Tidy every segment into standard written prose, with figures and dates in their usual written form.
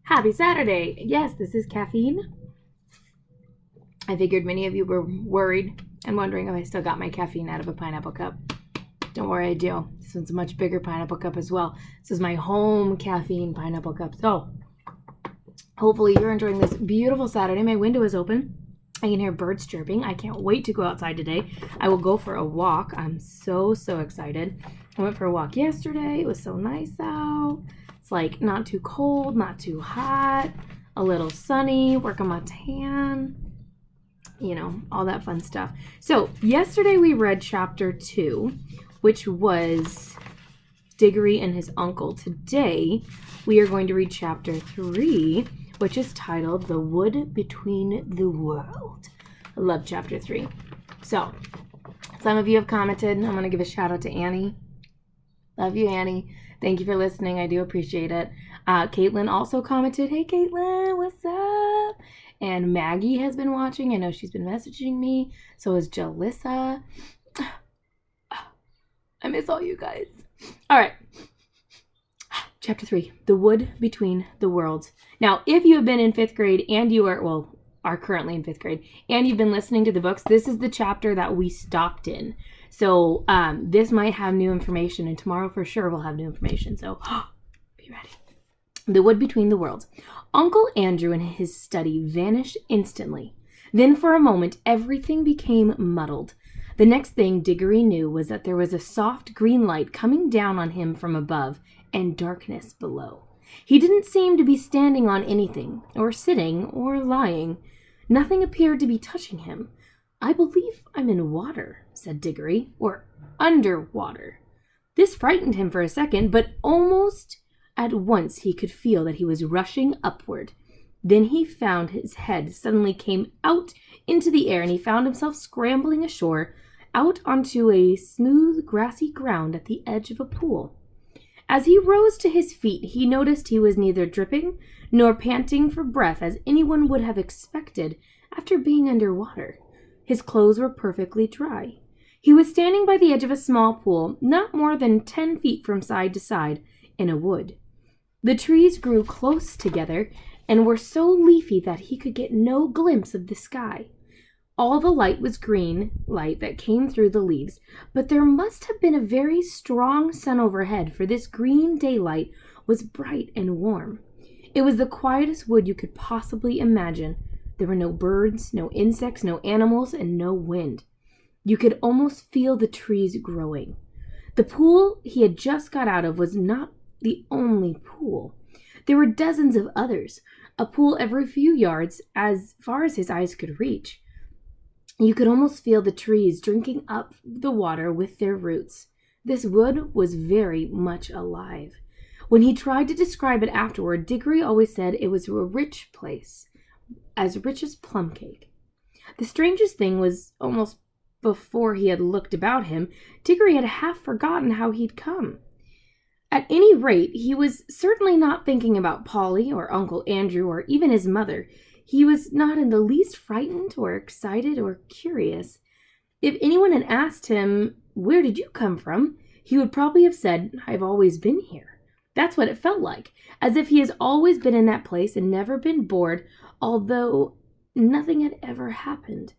Happy Saturday! Yes, this is caffeine. I figured many of you were worried and wondering if I still got my caffeine out of a pineapple cup. Don't worry, I do. This one's a much bigger pineapple cup as well. This is my home caffeine pineapple cup. So, hopefully you're enjoying this beautiful Saturday. My window is open. I can hear birds chirping. I can't wait to go outside today. I will go for a walk. I'm so excited. I went for a walk yesterday. It was so nice out. It's like not too cold, not too hot, a little sunny, work on my tan, you know, all that fun stuff. So yesterday we read chapter 2, which was Diggory and his uncle. Today we are going to read chapter 3, which is titled The Wood Between the World. I love chapter 3. So some of you have commented. I'm going to give a shout out to Annie. Love you, Annie. Thank you for listening. I do appreciate it. Caitlin also commented, hey, Caitlin, what's up? And Maggie has been watching. I know she's been messaging me. So is Jalissa. I miss all you guys. All right. Chapter 3, The Wood Between the Worlds. Now, if you have been in 5th grade and you are currently in 5th grade, and you've been listening to the books, this is the chapter that we stopped in. So this might have new information, and tomorrow for sure we'll have new information. So be ready. The Wood Between the Worlds. Uncle Andrew in his study vanished instantly. Then for a moment, everything became muddled. The next thing Diggory knew was that there was a soft green light coming down on him from above and darkness below. He didn't seem to be standing on anything, or sitting, or lying. Nothing appeared to be touching him. I believe I'm in water, said Diggory, or underwater. This frightened him for a second, but almost at once he could feel that he was rushing upward. Then he found his head suddenly came out into the air, and he found himself scrambling ashore out onto a smooth, grassy ground at the edge of a pool. As he rose to his feet, he noticed he was neither dripping nor panting for breath as anyone would have expected after being underwater. His clothes were perfectly dry. He was standing by the edge of a small pool, not more than 10 feet from side to side, in a wood. The trees grew close together and were so leafy that he could get no glimpse of the sky. All the light was green light that came through the leaves, but there must have been a very strong sun overhead, for this green daylight was bright and warm. It was the quietest wood you could possibly imagine. There were no birds, no insects, no animals, and no wind. You could almost feel the trees growing. The pool he had just got out of was not the only pool. There were dozens of others, a pool every few yards as far as his eyes could reach. You could almost feel the trees drinking up the water with their roots. This wood was very much alive. When he tried to describe it afterward, Diggory always said it was a rich place, as rich as plum cake. The strangest thing was almost before he had looked about him, Diggory had half forgotten how he'd come. At any rate, he was certainly not thinking about Polly or Uncle Andrew or even his mother. He was not in the least frightened or excited or curious. If anyone had asked him, "Where did you come from?" he would probably have said, "I've always been here." That's what it felt like, as if he has always been in that place and never been bored, although nothing had ever happened.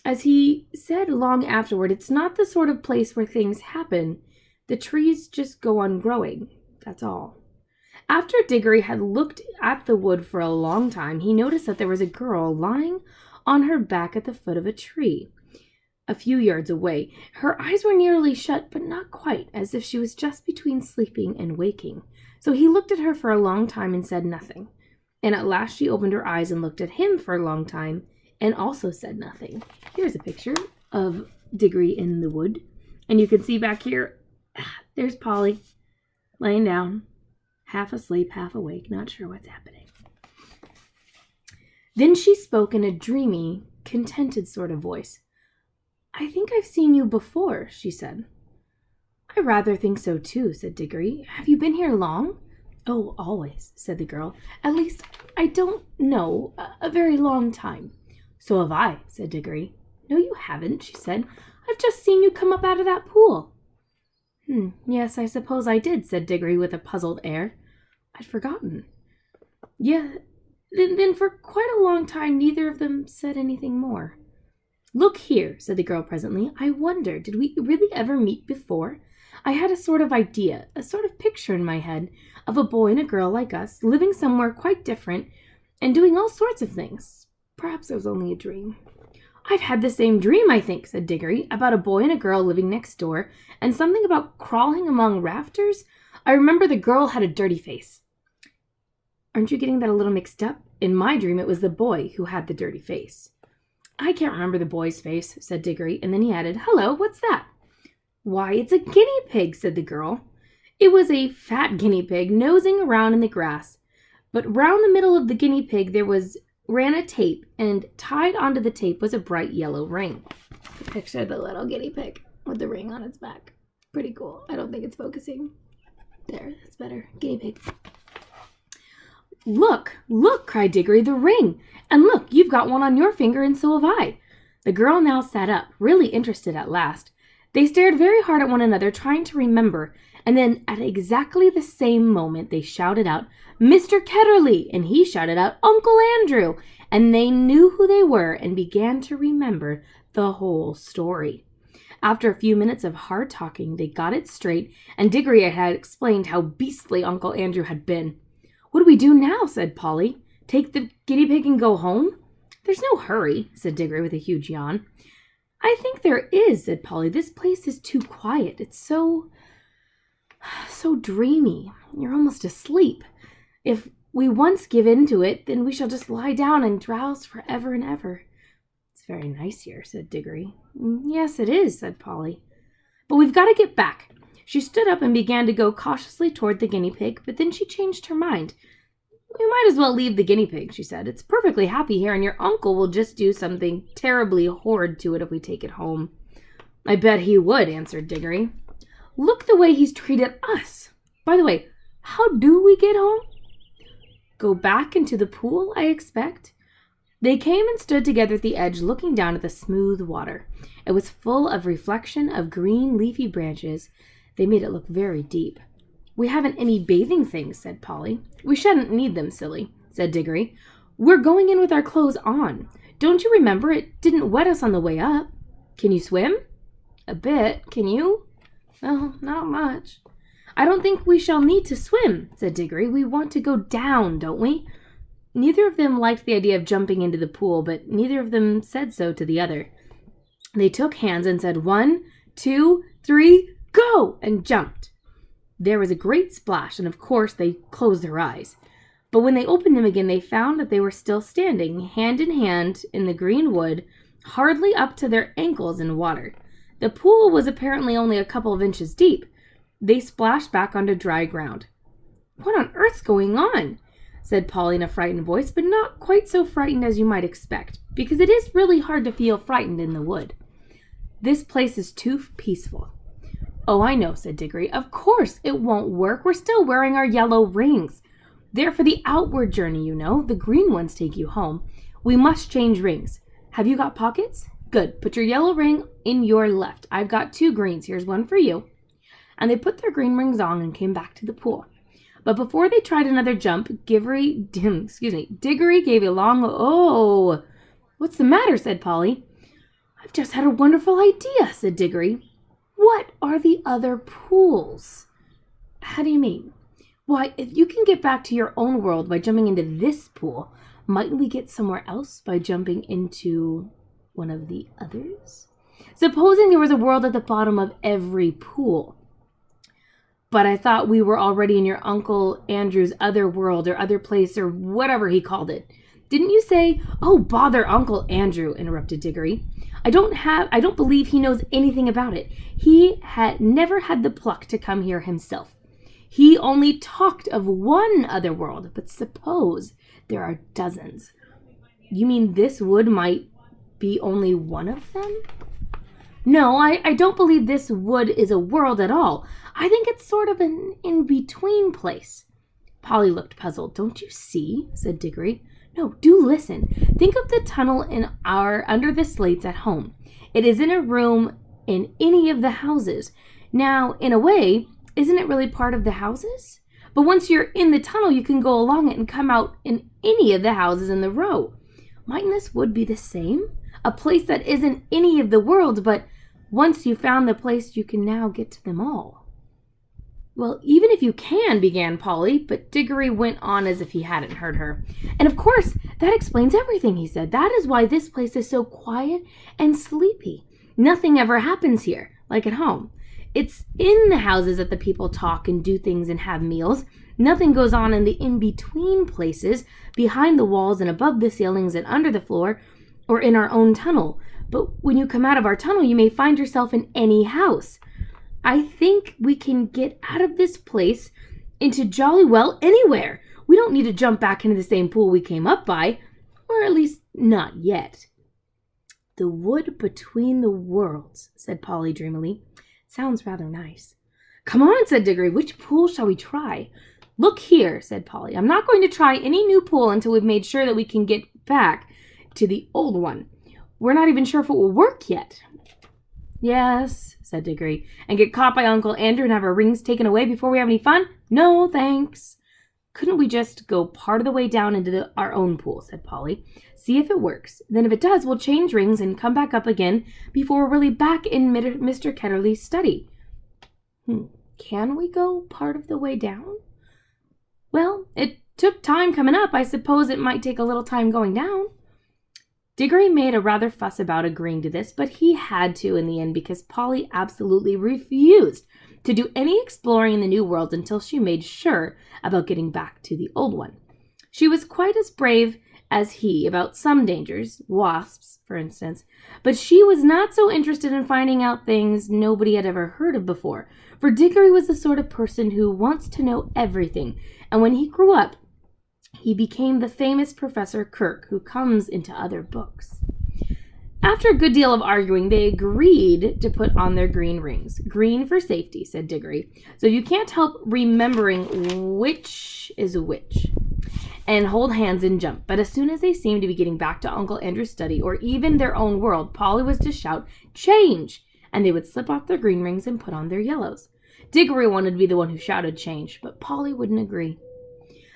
As he said long afterward, it's not the sort of place where things happen. The trees just go on growing, that's all. After Diggory had looked at the wood for a long time, he noticed that there was a girl lying on her back at the foot of a tree, a few yards away. Her eyes were nearly shut, but not quite, as if she was just between sleeping and waking. So he looked at her for a long time and said nothing. And at last she opened her eyes and looked at him for a long time and also said nothing. Here's a picture of Diggory in the wood. And you can see back here, there's Polly laying down. Half asleep, half awake, not sure what's happening. Then she spoke in a dreamy, contented sort of voice. "I think I've seen you before," she said. "I rather think so too," said Diggory. "Have you been here long?" "Oh, always," said the girl. "At least, I don't know, a very long time." "So have I," said Diggory. "No, you haven't," she said. "I've just seen you come up out of that pool." Yes, I suppose I did," said Diggory with a puzzled air. "I'd forgotten." Yeah, then for quite a long time, neither of them said anything more. Look here, said the girl presently. I wonder, did we really ever meet before? I had a sort of idea, a sort of picture in my head of a boy and a girl like us, living somewhere quite different and doing all sorts of things. Perhaps it was only a dream. I've had the same dream, I think, said Diggory, about a boy and a girl living next door, and something about crawling among rafters. I remember the girl had a dirty face. Aren't you getting that a little mixed up? In my dream, it was the boy who had the dirty face. I can't remember the boy's face, said Diggory, and then he added, Hello, what's that? Why, it's a guinea pig, said the girl. It was a fat guinea pig nosing around in the grass, but round the middle of the guinea pig there ran a tape, and tied onto the tape was a bright yellow ring. Picture the little guinea pig with the ring on its back. Pretty cool. I don't think it's focusing. There, that's better. Guinea pig. Look, cried Diggory, the ring. And look, you've got one on your finger and so have I. The girl now sat up, really interested at last. They stared very hard at one another, trying to remember, and then at exactly the same moment they shouted out, Mr. Ketterly, and he shouted out, Uncle Andrew, and they knew who they were and began to remember the whole story. After a few minutes of hard talking, they got it straight, and Diggory had explained how beastly Uncle Andrew had been. What do we do now? Said Polly. Take the guinea pig and go home? There's no hurry, said Diggory with a huge yawn. I think there is, said Polly. This place is too quiet. It's so dreamy. You're almost asleep. If we once give in to it, then we shall just lie down and drowse forever and ever. It's very nice here, said Diggory. Yes, it is, said Polly. But we've got to get back. She stood up and began to go cautiously toward the guinea pig, but then she changed her mind. We might as well leave the guinea pig, she said. It's perfectly happy here, and your uncle will just do something terribly horrid to it if we take it home. I bet he would, answered Diggory. Look the way he's treated us. By the way, how do we get home? Go back into the pool, I expect. They came and stood together at the edge, looking down at the smooth water. It was full of reflection of green leafy branches. They made it look very deep. We haven't any bathing things, said Polly. We shouldn't need them, silly, said Diggory. We're going in with our clothes on. Don't you remember it didn't wet us on the way up? Can you swim? A bit. Can you? Oh, not much. I don't think we shall need to swim, said Diggory. We want to go down, don't we? Neither of them liked the idea of jumping into the pool, but neither of them said so to the other. They took hands and said 1, 2, 3, go, and jumped. There was a great splash, and of course they closed their eyes. But when they opened them again, they found that they were still standing, hand in hand, in the green wood, hardly up to their ankles in water. The pool was apparently only a couple of inches deep. They splashed back onto dry ground. What on earth's going on? Said Polly in a frightened voice, but not quite so frightened as you might expect, because it is really hard to feel frightened in the wood. This place is too peaceful. Oh, I know, said Diggory. Of course it won't work. We're still wearing our yellow rings. They're for the outward journey, you know. The green ones take you home. We must change rings. Have you got pockets? Good. Put your yellow ring in your left. I've got 2 greens. Here's one for you. And they put their green rings on and came back to the pool. But before they tried another jump, Diggory gave a long, oh. What's the matter? Said Polly. I've just had a wonderful idea, said Diggory. What are the other pools? How do you mean? Why, if you can get back to your own world by jumping into this pool, mightn't we get somewhere else by jumping into one of the others? Supposing there was a world at the bottom of every pool. But I thought we were already in your Uncle Andrew's other world or other place or whatever he called it. Didn't you say, oh, bother Uncle Andrew, interrupted Diggory. I don't believe he knows anything about it. He had never had the pluck to come here himself. He only talked of one other world, but suppose there are dozens. You mean this wood might be only one of them? No, I don't believe this wood is a world at all. I think it's sort of an in-between place. Polly looked puzzled. Don't you see? Said Diggory. No, do listen. Think of the tunnel under the slates at home. It is in a room in any of the houses. Now, in a way, isn't it really part of the houses? But once you're in the tunnel, you can go along it and come out in any of the houses in the row. Mightn't this wood be the same? A place that isn't any of the worlds, but once you found the place, you can now get to them all. Well, even if you can, began Polly, but Diggory went on as if he hadn't heard her. And of course, that explains everything, he said. That is why this place is so quiet and sleepy. Nothing ever happens here, like at home. It's in the houses that the people talk and do things and have meals. Nothing goes on in the in-between places, behind the walls and above the ceilings and under the floor, or in our own tunnel. But when you come out of our tunnel, you may find yourself in any house. I think we can get out of this place into jolly well anywhere. We don't need to jump back into the same pool we came up by, or at least not yet. The wood between the worlds, said Polly dreamily. Sounds rather nice. Come on, said Diggory. Which pool shall we try? Look here, said Polly. I'm not going to try any new pool until we've made sure that we can get back to the old one. We're not even sure if it will work yet. Yes, said Diggory. And get caught by Uncle Andrew and have our rings taken away before we have any fun? No, thanks. Couldn't we just go part of the way down into our own pool, said Polly. See if it works. Then if it does, we'll change rings and come back up again before we're really back in Mr. Ketterly's study. Can we go part of the way down? Well, it took time coming up. I suppose it might take a little time going down. Diggory made a rather fuss about agreeing to this, but he had to in the end because Polly absolutely refused to do any exploring in the new world until she made sure about getting back to the old one. She was quite as brave as he about some dangers, wasps, for instance, but she was not so interested in finding out things nobody had ever heard of before, for Diggory was the sort of person who wants to know everything, and when he grew up, he became the famous Professor Kirk, who comes into other books. After a good deal of arguing, they agreed to put on their green rings. Green for safety, said Diggory, so you can't help remembering which is which, and hold hands and jump. But as soon as they seemed to be getting back to Uncle Andrew's study, or even their own world, Polly was to shout, "Change!" and they would slip off their green rings and put on their yellows. Diggory wanted to be the one who shouted change, but Polly wouldn't agree.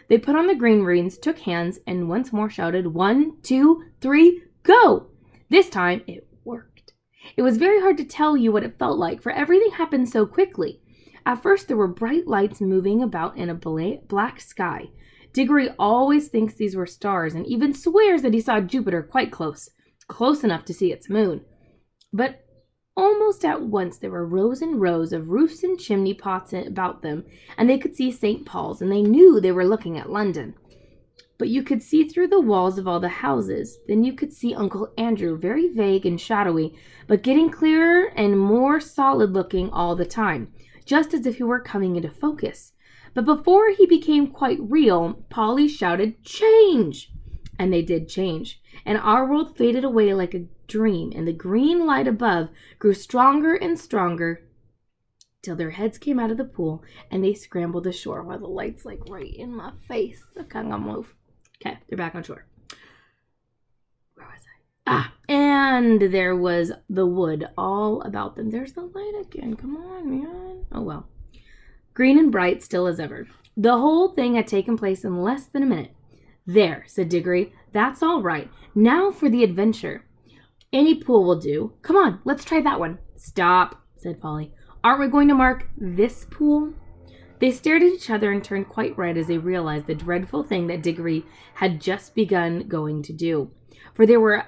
They put on the green rings, took hands, and once more shouted, 1, 2, 3, go! This time, it worked. It was very hard to tell you what it felt like, for everything happened so quickly. At first, there were bright lights moving about in a black sky. Diggory always thinks these were stars, and even swears that he saw Jupiter quite close enough to see its moon. But almost at once there were rows and rows of roofs and chimney pots about them, and they could see St. Paul's, and they knew they were looking at London. But you could see through the walls of all the houses. Then you could see Uncle Andrew, very vague and shadowy, but getting clearer and more solid looking all the time, just as if he were coming into focus. But before he became quite real, Polly shouted, "Change!" And they did change, and our world faded away like a dream, and the green light above grew stronger and stronger till their heads came out of the pool and they scrambled ashore while the light's like right in my face. I can't move. Okay, they're back on shore. Where was I? And there was the wood all about them. There's the light again. Come on, man. Oh, well. Green and bright still as ever. The whole thing had taken place in less than a minute. There, said Diggory. That's all right. Now for the adventure. Any pool will do. Come on, let's try that one. Stop, said Polly. Aren't we going to mark this pool? They stared at each other and turned quite red as they realized the dreadful thing that Diggory had just begun going to do. For there were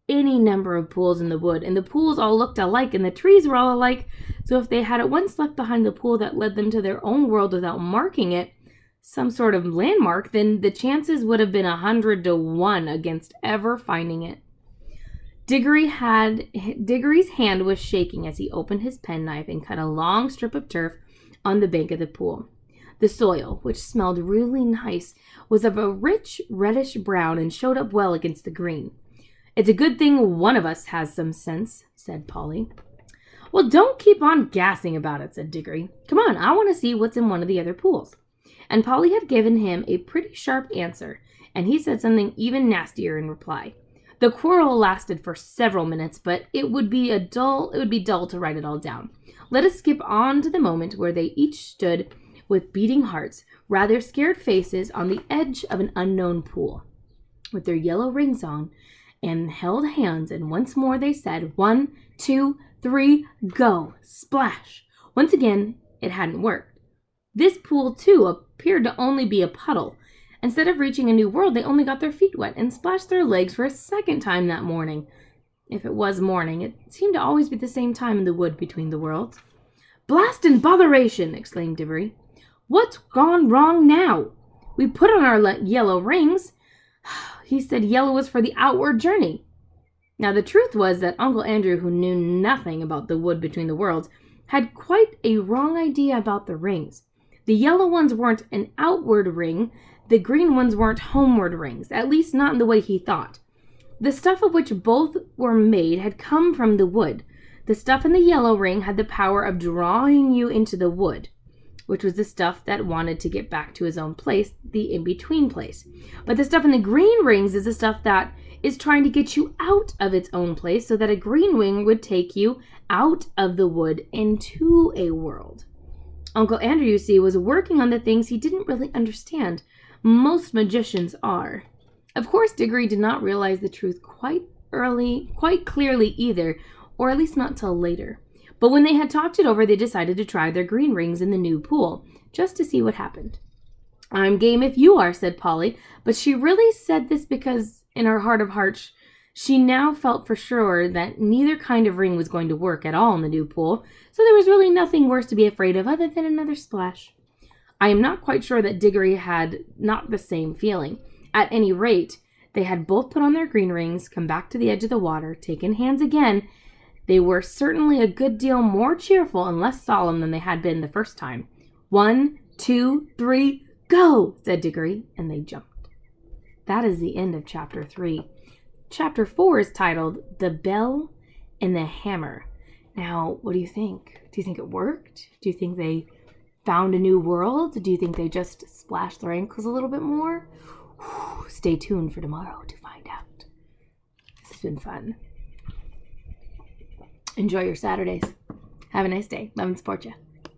any number of pools in the wood, and the pools all looked alike, and the trees were all alike. So if they had at once left behind the pool that led them to their own world without marking it, some sort of landmark, then the chances would have been 100 to 1 against ever finding it. Diggory's hand was shaking as he opened his penknife and cut a long strip of turf on the bank of the pool. The soil, which smelled really nice, was of a rich reddish brown and showed up well against the green. It's a good thing one of us has some sense, said Polly. Well, don't keep on gassing about it, said Diggory. Come on, I want to see what's in one of the other pools. And Polly had given him a pretty sharp answer, and he said something even nastier in reply. The quarrel lasted for several minutes, but it would be dull to write it all down. Let us skip on to the moment where they each stood with beating hearts, rather scared faces on the edge of an unknown pool, with their yellow rings on, and held hands, and once more they said, 1, 2, 3, go! Splash! Once again, it hadn't worked. This pool, too, appeared to only be a puddle. Instead of reaching a new world, they only got their feet wet and splashed their legs for a second time that morning. If it was morning, it seemed to always be the same time in the wood between the worlds. Blast and botheration! Exclaimed Dibbery. What's gone wrong now? We put on our yellow rings. He said yellow was for the outward journey. Now the truth was that Uncle Andrew, who knew nothing about the wood between the worlds, had quite a wrong idea about the rings. The yellow ones weren't an outward ring, the green ones weren't homeward rings, at least not in the way he thought. The stuff of which both were made had come from the wood. The stuff in the yellow ring had the power of drawing you into the wood, which was the stuff that wanted to get back to his own place, the in-between place. But the stuff in the green rings is the stuff that is trying to get you out of its own place, so that a green ring would take you out of the wood into a world. Uncle Andrew, you see, was working on the things he didn't really understand. Most magicians are. Of course, Diggory did not realize the truth quite clearly either, or at least not till later. But when they had talked it over, they decided to try their green rings in the new pool, just to see what happened. I'm game if you are, said Polly, but she really said this because, in her heart of hearts, she now felt for sure that neither kind of ring was going to work at all in the new pool, so there was really nothing worse to be afraid of other than another splash. I am not quite sure that Diggory had not the same feeling. At any rate, they had both put on their green rings, come back to the edge of the water, taken hands again. They were certainly a good deal more cheerful and less solemn than they had been the first time. 1, 2, 3, go, said Diggory, and they jumped. That is the end of Chapter 3. Chapter 4 is titled The Bell and the Hammer. Now, what do you think? Do you think it worked? Do you think they found a new world? Do you think they just splashed their ankles a little bit more? Stay tuned for tomorrow to find out. This has been fun. Enjoy your Saturdays. Have a nice day. Love and support you.